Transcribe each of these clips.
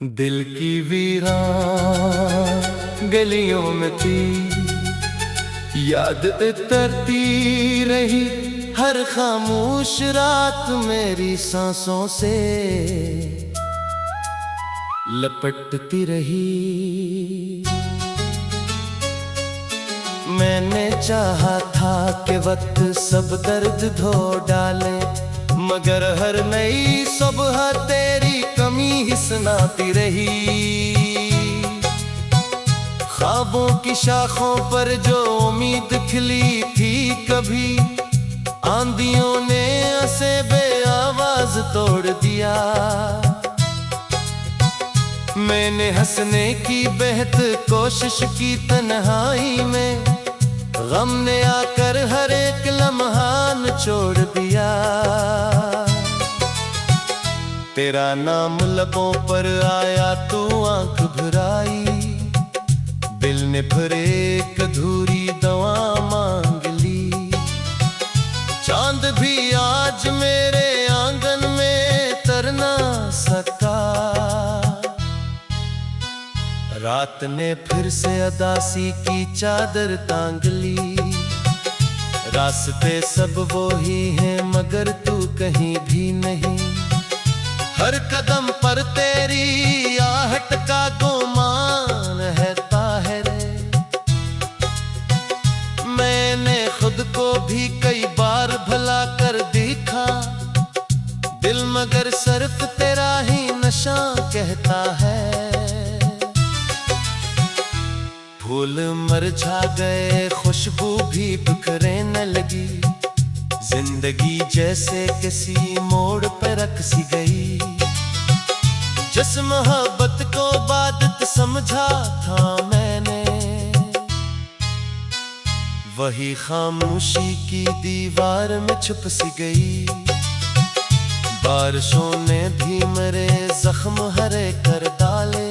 दिल की वीरान गलियों में थी याद उतरती रही हर खामोश रात मेरी सांसों से लपटती रही। मैंने चाहा था कि वक्त सब दर्द धो डाले, मगर हर नई सुबह तेरी कमी ही सुनाती रही। ख्वाबों की शाखों पर जो उम्मीद खिली थी कभी, आंधियों ने उसे बेआवाज तोड़ दिया। मैंने हंसने की बेहद कोशिश की तन्हाई में, गम ने आकर हर एक लम्हा छोड़ दिया। तेरा नाम लबों पर आया तू आंख भराई, दिल ने फिर एक अधूरी दवा मांग ली। चांद भी आज मेरे आंगन में तर ना सका, रात ने फिर से उदासी की चादर टांग ली। रास्ते सब वो ही हैं मगर तू कहीं भी नहीं, हर कदम पर तेरी आहट का गुमान है ताहिरे। मैंने खुद को भी कई बार भला कर देखा, दिल मगर सिर्फ तेरा ही नशा कहता है। फूल मुरझा गए, खुशबू भी बिखरे न लगी, जिंदगी जैसे किसी मोड़ पर रख सी गई। जिस मोहब्बत को इबादत समझा था मैंने, वही खामोशी की दीवार में छुप सी गई। बारिशों ने भी मेरे जख्म हरे कर डाले,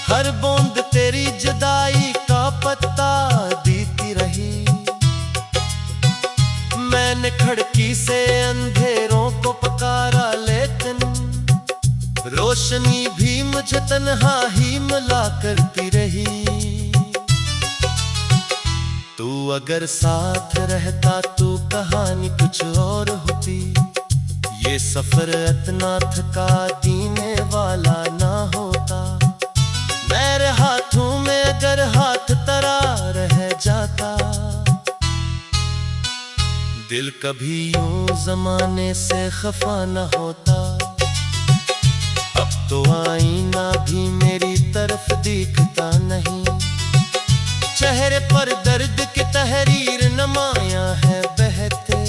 हर बूंद तेरी जुदाई का पत्ता देती रही। मैंने खिड़की से अंधेरों को पुकारा, लेकिन रोशनी भी मुझे तन्हा ही मिला करती रही। तू अगर साथ रहता तो कहानी कुछ और होती, ये सफर इतना थका देने वाला ना होता। मेरे हाथों में अगर हाथ तरा रह जाता, दिल कभी यूं जमाने से खफा न होता। अब तो आईना भी मेरी तरफ दिखता नहीं, चेहरे पर दर्द की तहरीर नमाया है बहते।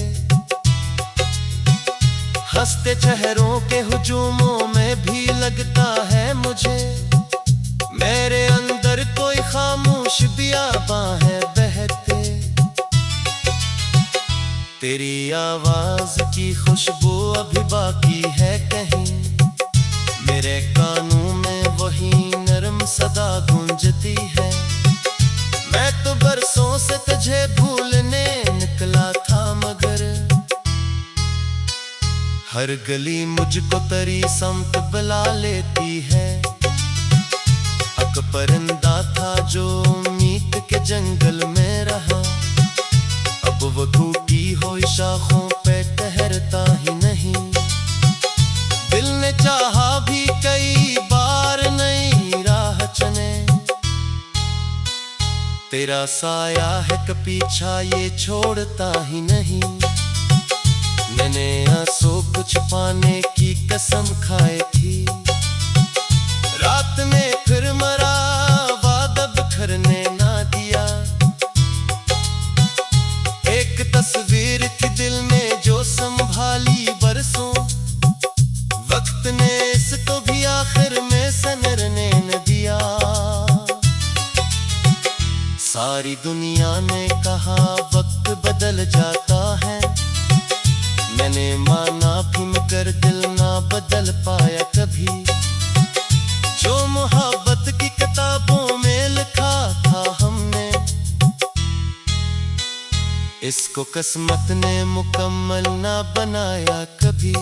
हंसते चेहरों के हुजूमों में भी लगता है मुझे, मेरे अंदर कोई खामोश बियाबां है बहते। तेरी आवाज की खुशबू अभी बाकी है कहीं, मेरे कानों में वही नरम सदा गूंजती है। मैं तो बरसों से तुझे भूलने निकला था, मगर हर गली मुझको तेरी समत बुला लेती है। परिंदा था जो उम्मीद के जंगल में रहा, अब वो टूटी हुई शाखों पे ठहरता ही नहीं। दिल ने चाहा भी कई बार नई राह चुने, तेरा साया है कि पीछा ये छोड़ता ही नहीं। मैंने आंसू कुछ पाने की कसम खाई थी, रात में फिर मरा वादा बिखरने ना दिया। एक तस्वीर थी दिल में जो संभाली बरसों, वक्त ने इसको भी आखिर में संवरने न दिया। सारी दुनिया ने कहा वक्त बदल जाता है, मैंने माना भी मगर दिल ना बदल पाया कभी। जो मोहब्बत की किताबों में लिखा था हमने, इसको किस्मत ने मुकम्मल ना बनाया कभी।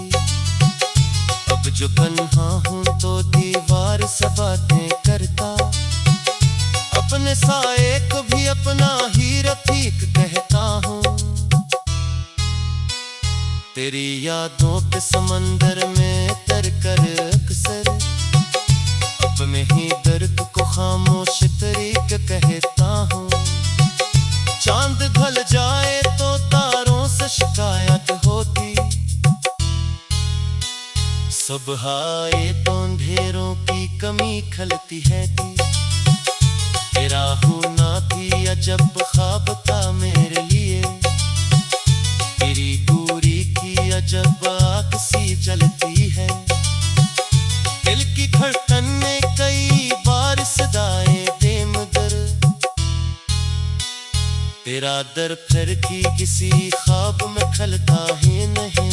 अब जो तन्हा हूँ तो दीवार साए को भी अपना ही रफीक कहता हूँ। तेरी यादों के समंदर में तरकर अक्सर अपने ही दर्द को खामोश तरीक कहता हूँ। चांद ढल जाए तो तारों से शिकायत होती, सुबह आए तो अंधेरों की कमी खलती है थी। तेरा होना भी अजब ख्वाब था मेरे लिए, तेरी दूरी की अजब आग सी जलती है। दिल की धड़कन में कई बार सदाएं दे मगर तेरा दर फिर भी किसी ख्वाब में खलता ही नहीं।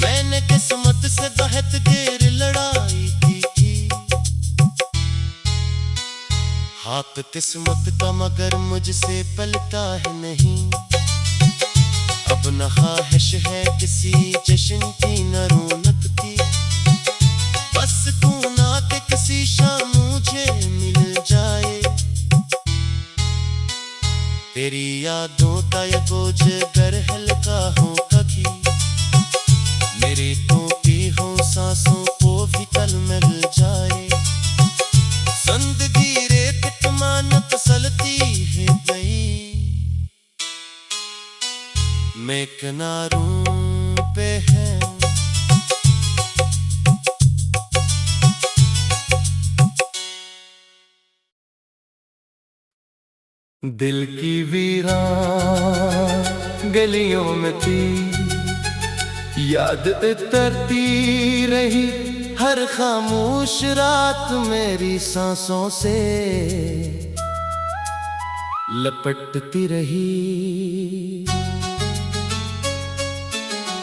मैंने किस्मत से बहुत देर लड़ाई की, हाथ किस्मत का मगर मुझसे पलटा है नहीं। अब न ख्वाहिश है किसी जश्न की न रौनक की, बस तू ना के किसी शाम मुझे मिल जाए। तेरी यादों का ये बोझ गर हल्का हो कभी, मेरी टूटी हो सांसों को भी कल मिल जाए। जिंदगी रेत मानत सलती है गई, मैं किनारों पे है। दिल की वीरान गलियों में थी याद उतरती रही, हर खामोश रात मेरी सांसों से लपटती रही।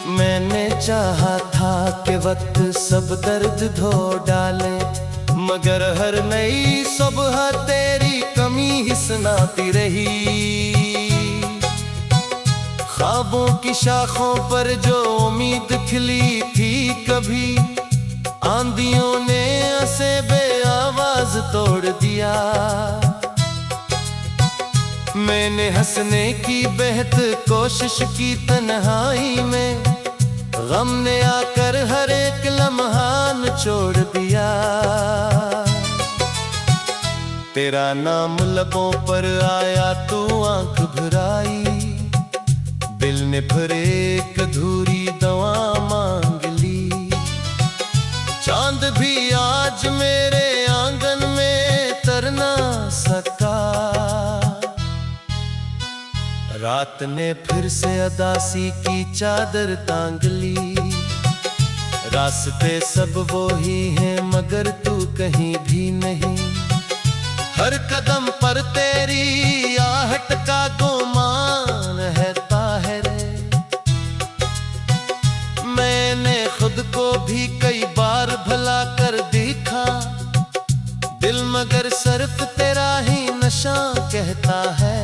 मैंने चाहा था कि वक्त सब दर्द धो डाले, मगर हर नई सुबह तेरी कमी ही सुनाती रही। ख्वाबों की शाखों पर जो उम्मीद खिली थी कभी, आंधियों ने ऐसे बेआवाज तोड़ दिया। मैंने हंसने की बेहद कोशिश की तन्हाई में, गम ने आकर हर एक लम्हा निचोड़ दिया। तेरा नाम लबों पर आया तू आंख भराई, दिल ने फिर एक अधूरी दवा मांग ली। चांद भी आज मेरे आंगन में तर ना सका, रात ने फिर से अदासी की चादर टांग ली। रास्ते सब वो ही हैं मगर तू कहीं भी नहीं, हर कदम पर तेरी आहट का गुमान है ताहिरे। मैंने खुद को भी कई बार भला कर देखा, दिल मगर सिर्फ तेरा ही नशा कहता है।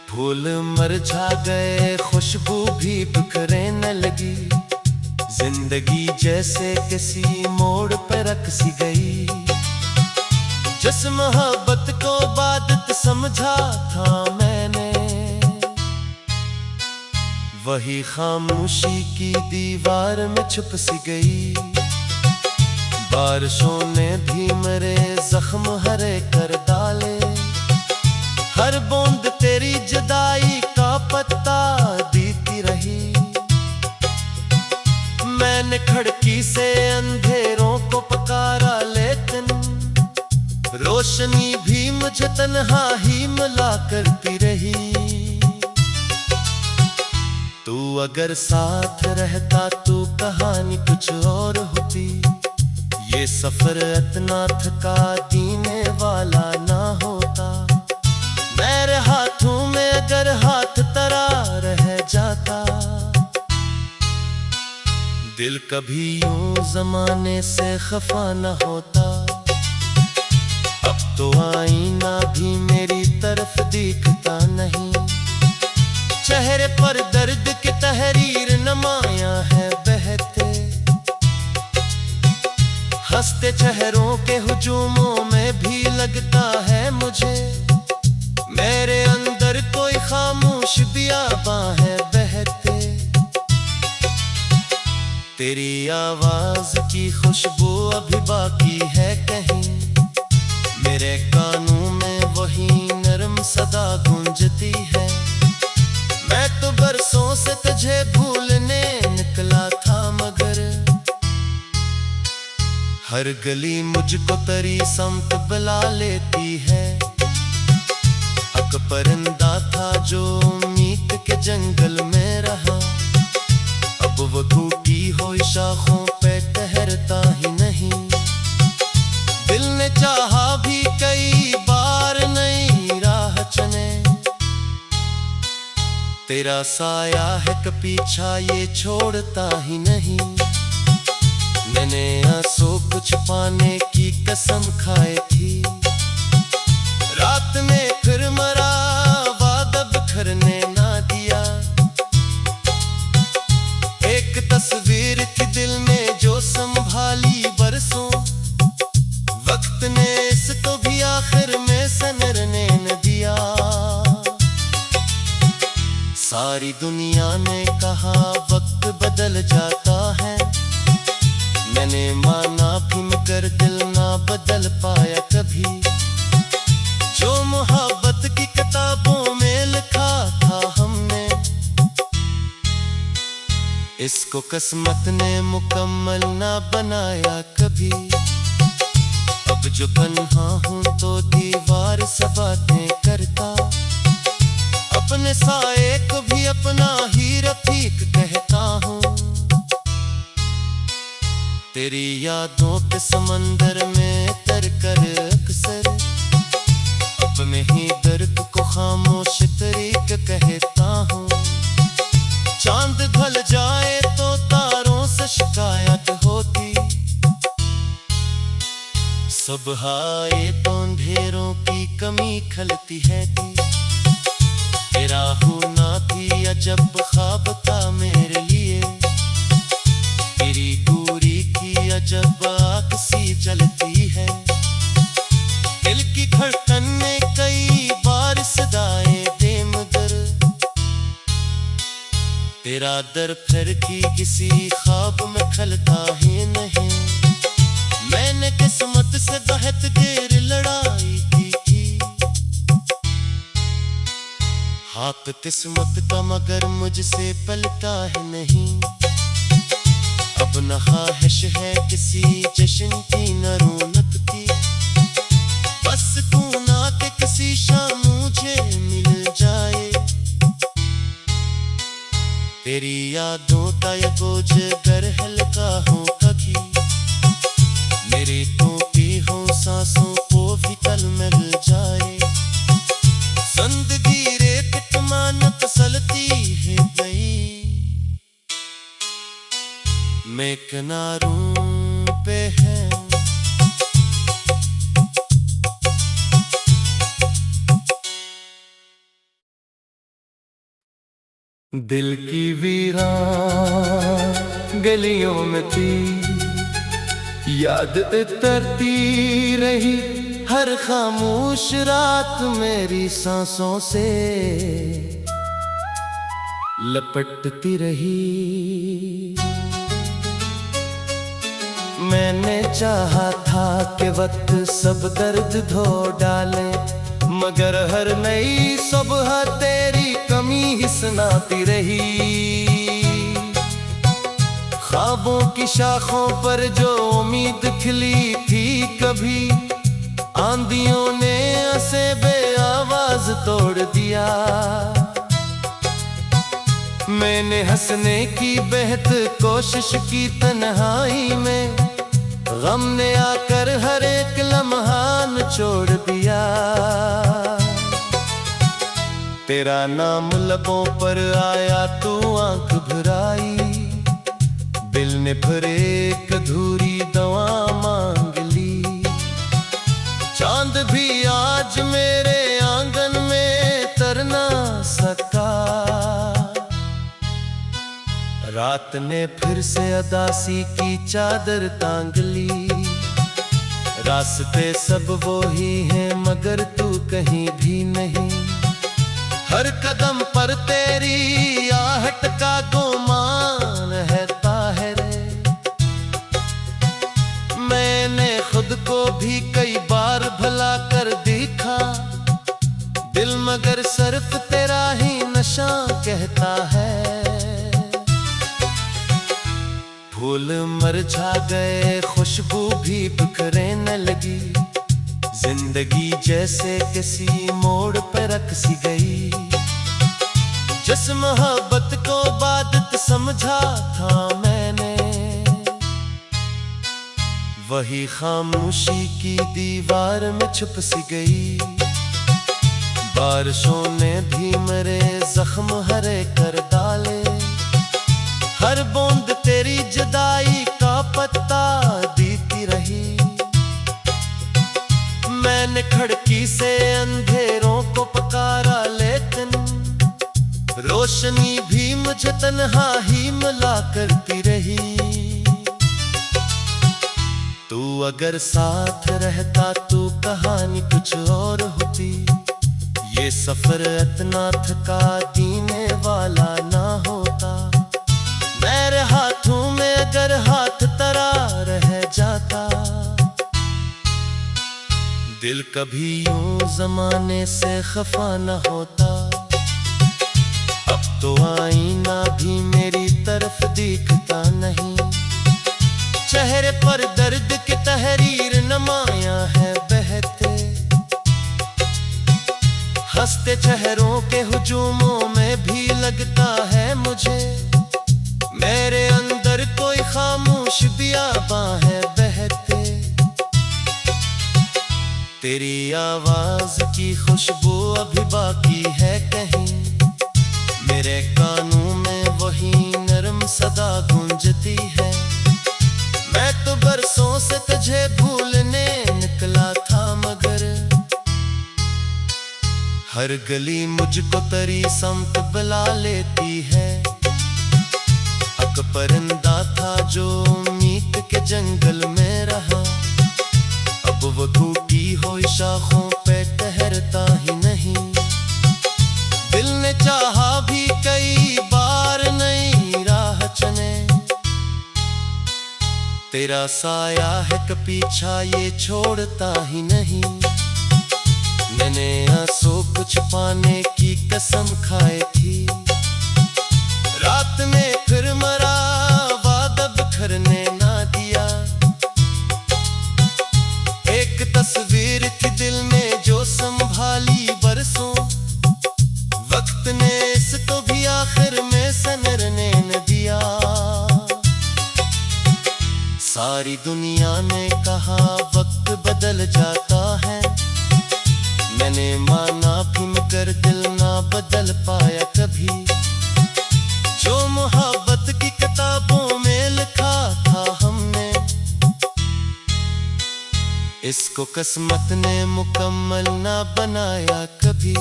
फूल मुरझा गए खुशबू भी बिखरने लगी, जिंदगी जैसे किसी मोड़ पर रख सी गई। जिस मोहब्बत को बादत समझा था मैंने, वही खामोशी की दीवार में छुप सी गई। बारिशों ने भी मेरे जख्म हरे कर डाले, हर बूंद तेरी जुदाई का पत्ता देती रही। मैंने खिड़की से अंधेरों को पुकारा लेकिन रोशनी भी मुझे तन्हा ही मिला करती रही। तू अगर साथ रहता तो कहानी कुछ और होती, ये सफर इतना थका देने वाला ना होता। मेरे हाथों में अगर हाथ तरा रह जाता, दिल कभी यूं जमाने से खफा न होता। अब तो आईना भी मेरी तरफ दिखता नहीं, चेहरे पर दर्द की तहरीर नमाया है बहते। रास्ते चेहरों के हुजूमों में भी लगता है मुझे, मेरे अंदर कोई खामोश बियाबां है बहते। तेरी आवाज की खुशबू अभी बाकी है कहीं, मेरे कानों में वही नरम सदा गूंजती है। मैं तो बरसों से तुझे भूलने निकला था, मगर हर गली मुझको तेरी समत बुला लेती है। अक परिंदा था जो उम्मीद के जंगल में रहा, अब वो टूटी हुई शाखों पे ठहरता ही नहीं। दिल ने चाहा भी कई बार नई राह चुने, तेरा साया है कि पीछा ये छोड़ता ही नहीं। मैंने आंसू कुछ पाने की कसम खाई थी, रात में फिर मरा वादा बिखरने ना दिया। एक तस्वीर थी दिल में जो संभाली बरसों, वक्त ने इसको भी आखिर में संवरने न दिया। सारी दुनिया ने कहा वक्त बदल जाता है, मैंने माना भी मगर दिल ना बदल पाया कभी। जो मोहब्बत की किताबों में लिखा था हमने, इसको किस्मत ने मुकम्मल ना बनाया कभी। अब जो तन्हा हूं तो दीवार से बातें करता, अपने साए को भी अपना ही रफीक कहता हूँ। तेरी यादों के समंदर में तरकर अक्सर अपने ही दर्द को खामोश तरीक कहता हूँ। चांद ढल जाए तो तारों से शिकायत होती, सुबह आए तो अंधेरों की कमी खलती है थी। तेरा होना भी अजब ख्वाब था मेरे लिए, तेरी दूरी की अजब आग सी जलती है। दिल की धड़कन में कई बार सदाएं दे मगर तेरा दर फिर की किसी ख्वाब में खलता ही नहीं। मैंने किस्मत से बहुत देर लड़ाई की थी, हाथ किस्मत का मगर मुझसे पलटा है नहीं। अब न ख्वाहिश है किसी जश्न की न रौनक की, बस तू ना के किसी शाम मुझे मिल जाए। तेरी यादों का ये बोझ गर हल्का हो कभी, मेरी टूटी हो सांसों को भी कल मिल जाए। जिंदगी रेत मानत सलती है गई, मैं किनारों पे है। दिल की वीरान गलियों में थी, याद उतरती रही हर खामोश रात मेरी सांसों से लपटती रही। मैंने चाहा था कि वक्त सब दर्द धो डाले, मगर हर नई सुबह तेरी कमी ही सुनाती रही। ख्वाबों की शाखों पर जो उम्मीद खिली थी कभी, आंधियों ने उसे बेआवाज तोड़ दिया। मैंने हंसने की बेहद कोशिश की तन्हाई में, गम ने आकर हर एक लम्हा निचोड़ दिया। तेरा नाम लबों पर आया तू आंख भराई, दिल ने फिर एक अधूरी दवा मांग ली। चांद भी आज मेरे आंगन में तर ना सका, रात ने फिर से अदासी की चादर टांग ली। रास्ते सब वो ही हैं मगर तू कहीं भी नहीं। हर कदम पर तेरी आहट का गुमान है ताहिर। मैंने खुद को भी कई बार भला कर देखा, दिल मगर सिर्फ तेरा ही नशा कहता है। फूल मुरझा गए, खुशबू भी बिखरने लगी, जिंदगी जैसे किसी मोड़ पर रख सी गई। जिस मोहब्बत को इबादत समझा था मैंने, वही खामोशी की दीवार में छुप सी गई। बारिशों ने भी मेरे जख्म हरे कर डाले, हर बूंद तेरी जुदाई का पत्ता देती रही। मैंने खिड़की से अंधेरों को पुकारा, लेकिन रोशनी भी मुझे तन्हा ही मिला करती रही। तू अगर साथ रहता तो कहानी कुछ और होती। ये सफर इतना थका देने वाला ना होता। मेरे हाथों में अगर हाथ तरा रह जाता, दिल कभी यूं जमाने से खफा न होता। अब तो आईना भी मेरी तरफ दिखता नहीं, चेहरे पर दर्द की तहरीर नमाया है बहते। हंसते चेहरों के हुजूमों में भी लगता है मुझे, मेरे अंदर कोई खामोश बियाबां है बहते। तेरी आवाज की खुशबू अभी बाकी है कहीं, मेरे कानों में वही नरम सदा गूंजती है। मैं तो बरसों से तुझे भूलने निकला था, मगर हर गली मुझको तेरी समत बुला लेती है। हक परिंदा था जो उम्मीद के जंगल में रहा, अब वो टूटी हुई शाखों पे ठहरता ही नहीं। दिल ने चाहा भी कई बार नई राह चुने, तेरा साया है कि पीछा ये छोड़ता ही नहीं। मैंने आंसू को छुपाने की कसम खाई थी, रात में फिर मरा वादा बिखरने ना दिया। एक तस्वीर थी दिल में जो संभाली बरसों, वक्त ने इसको भी आखिर में संवरने न दिया। सारी दुनिया ने कहा वक्त बदल जाता है, मैंने माना भी मगर दिल ना बदल पाया कभी। जो मोहब्बत की किताबों में लिखा था हमने, इसको किस्मत ने मुकम्मल ना बनाया कभी।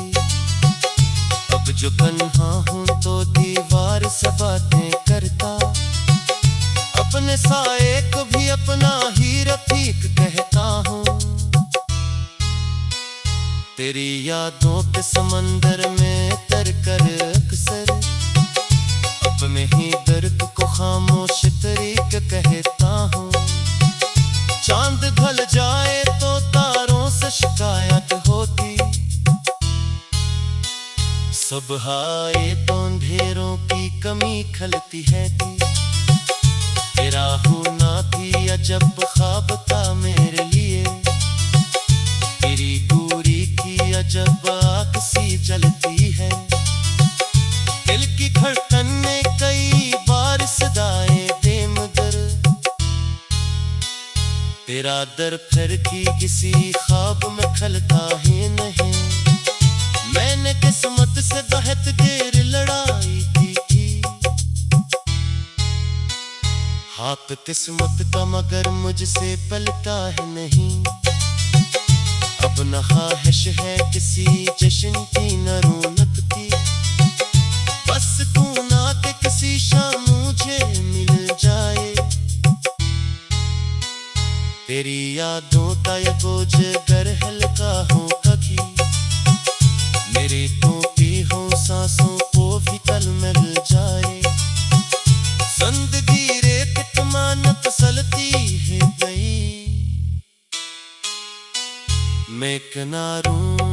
अब जो तन्हा हूं तो दीवार से बातें करता, अपने साए को भी अपना ही रफीक कहता हूँ। तेरी यादों के समंदर में तरकर अक्सर अपने ही दर्द को खामोश तरीके कहता हूँ। चांद ढल जाए तो तारों से शिकायत होती, सुबह आए तो अंधेरों की कमी खलती है थी। तेरा होना भी अजब ख्वाब था मेरे लिए, तेरी दूरी की अजब आग सी जलती है। दिल की धड़कन में कई बार सदाएं दे मगर, तेरा दर फिर भी किसी ख्वाब में खलता ही नहीं। मैंने किस्मत से बहुत देर लड़ाई की, हाथ किस्मत का मगर मुझसे पलटा है नहीं। अब न ख्वाहिश है किसी जश्न की न रौनक की, बस तू ना के किसी शाम मुझे मिल जाए। तेरी यादों ता ये बोझ गर हल्का हो कभी मेरी टोपी हो सांसों को भी कल मिल जाए जिंदगी रेत मानत सलती है गई मैं किनारों